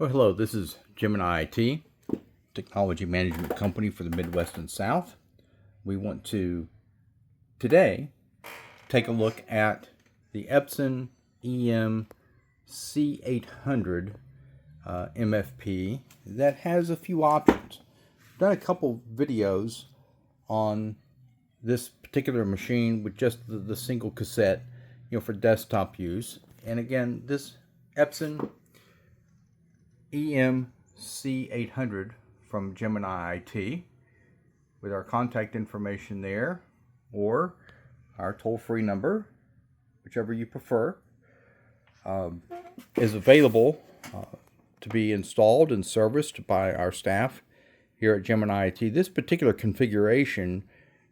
Well, hello, this is Gemini IT, technology management company for the Midwest and South. We want to today take a look at the Epson EMC800 MFP that has a few options. I've done a couple videos on this particular machine with just the single cassette, for desktop use. And again, this Epson EMC800 from Gemini IT with our contact information there, or our toll-free number, whichever you prefer, is available to be installed and serviced by our staff here at Gemini IT. This particular configuration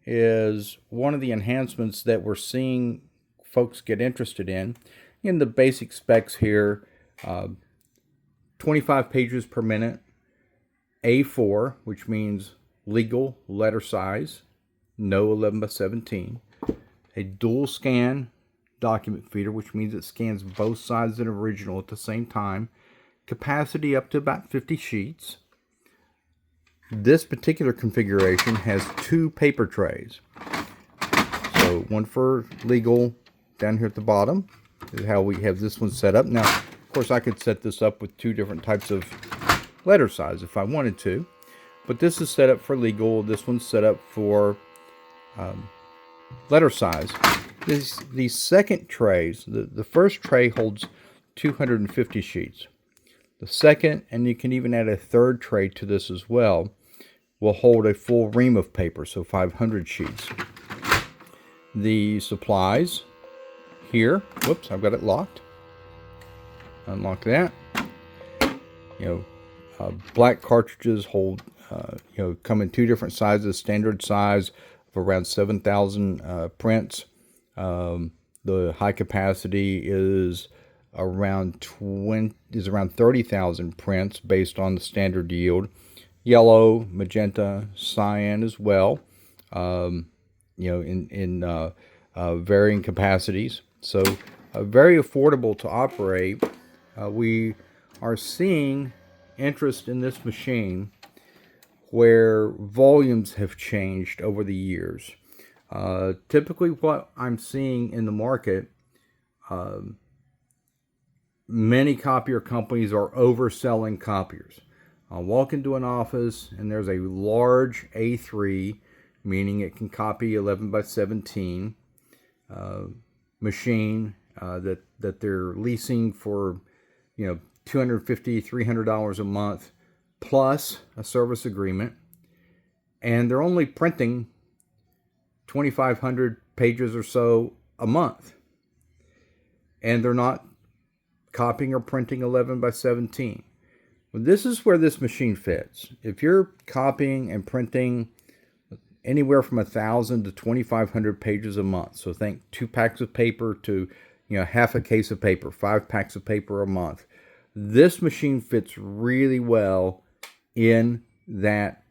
is one of the enhancements that we're seeing folks get interested in. In the basic specs here, 25 pages per minute, A4, which means legal letter size, no 11:17, a dual scan document feeder, which means it scans both sides of the original at the same time, capacity up to about 50 sheets. This particular configuration has two paper trays. So one for legal down here at the bottom. This is how we have this one set up. Now, of course, I could set this up with two different types of letter size if I wanted to, but this is set up for legal. This one's set up for letter size. These second trays, the first tray holds 250 sheets. The second, and you can even add a third tray to this as well, will hold a full ream of paper, so 500 sheets. The supplies here, whoops, I've got it locked. Unlock that. Black cartridges hold, come in two different sizes. Standard size of around 7,000 prints. The high capacity is around 30,000 prints based on the standard yield. Yellow, magenta, cyan as well. In varying capacities. So very affordable to operate. We are seeing interest in this machine where volumes have changed over the years. Typically what I'm seeing in the market, many copier companies are overselling copiers. I'll walk into an office and there's a large A3, meaning it can copy 11:17 machine that they're leasing for $250, $300 a month plus a service agreement, and they're only printing 2,500 pages or so a month, and they're not copying or printing 11:17. Well, this is where this machine fits. If you're copying and printing anywhere from 1,000 to 2,500 pages a month, so think 2 packs of paper to half a case of paper, 5 packs of paper a month. This machine fits really well in that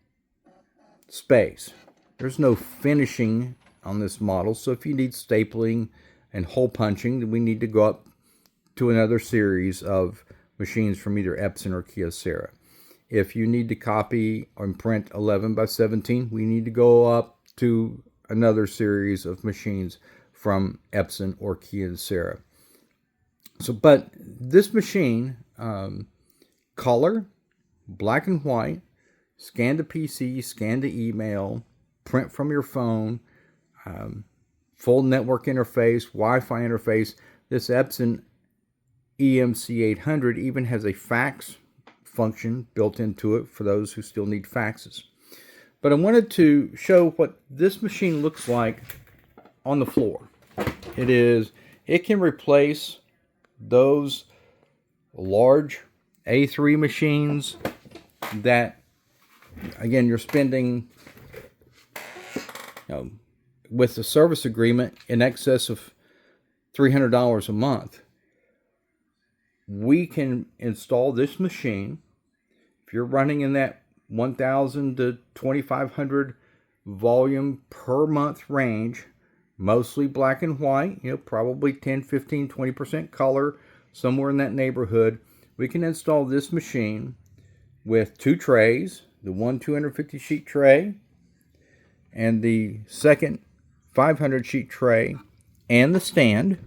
space. There's no finishing on this model, so if you need stapling and hole punching, then we need to go up to another series of machines from either Epson or Kyocera. If you need to copy and print 11:17, we need to go up to another series of machines from Epson or Kyocera. So, but this machine, color, black and white, scan to PC, scan to email, print from your phone, full network interface, Wi-Fi interface. This Epson EMC800 even has a fax function built into it for those who still need faxes. But I wanted to show what this machine looks like on the floor. It can replace those large A3 machines that, again, you're spending with the service agreement in excess of $300 a month. We can install this machine. If you're running in that 1,000 to 2,500 volume per month range, mostly black and white, probably 10, 15, 20% color, somewhere in that neighborhood, we can install this machine with 2 trays, the one 250 sheet tray and the second 500 sheet tray and the stand.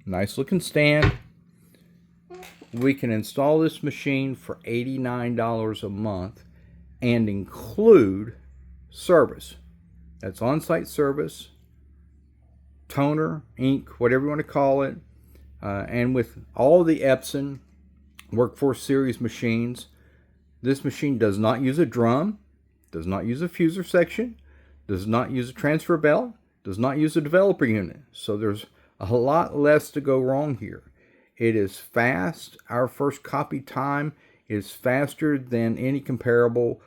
Nice looking stand. We can install this machine for $89 a month and include service. That's on-site service, toner, ink, whatever you want to call it, and with all the Epson Workforce Series machines, this machine does not use a drum, does not use a fuser section, does not use a transfer belt, does not use a developer unit. So there's a lot less to go wrong here. It is fast. Our first copy time is faster than any comparable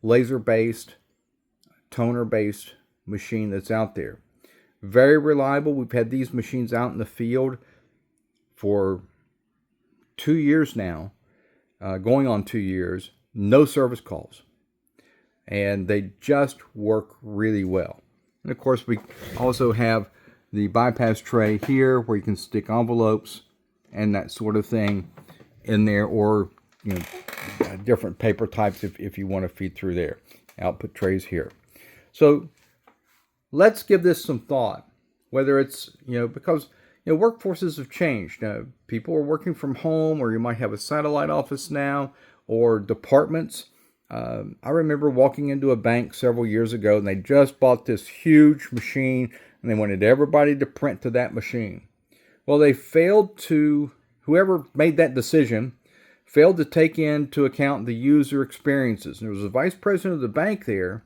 laser-based, toner-based machine that's out there. Very reliable. We've had these machines out in the field for 2 years now, going on 2 years, no service calls. And they just work really well. And of course, we also have the bypass tray here where you can stick envelopes and that sort of thing in there, or different paper types if you want to feed through there. Output trays here. So let's give this some thought. Whether it's because workforces have changed. People are working from home, or you might have a satellite office now, or departments. I remember walking into a bank several years ago, and they just bought this huge machine, and they wanted everybody to print to that machine. Well, they failed to, whoever made that decision, failed to take into account the user experiences. And there was a vice president of the bank there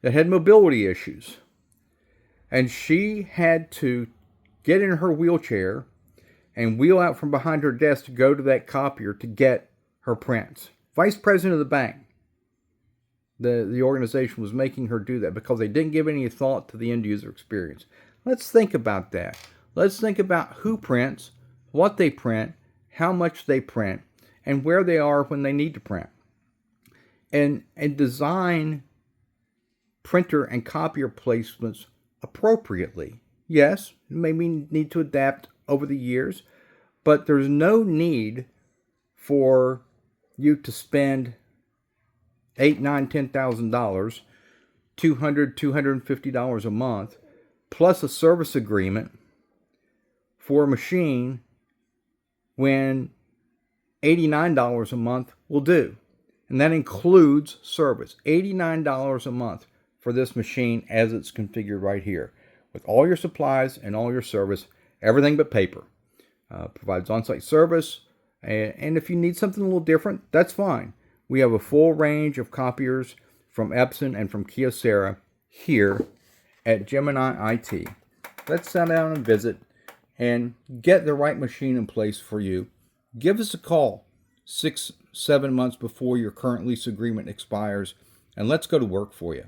that had mobility issues. And she had to get in her wheelchair and wheel out from behind her desk to go to that copier to get her prints. Vice president of the bank. The organization was making her do that because they didn't give any thought to the end user experience. Let's think about that. Let's think about who prints, what they print, how much they print, and where they are when they need to print. And design printer and copier placements appropriately. Yes, maybe need to adapt over the years, but there's no need for you to spend $8,000, $9,000, $10,000, $200, $250 a month, plus a service agreement for a machine when $89 a month will do. And that includes service. $89 a month for this machine as it's configured right here, with all your supplies and all your service, everything but paper. Provides on-site service, and if you need something a little different, that's fine. We have a full range of copiers from Epson and from Kyocera here at Gemini IT. Let's sit down and visit and get the right machine in place for you. Give us a call 6-7 months before your current lease agreement expires, and let's go to work for you.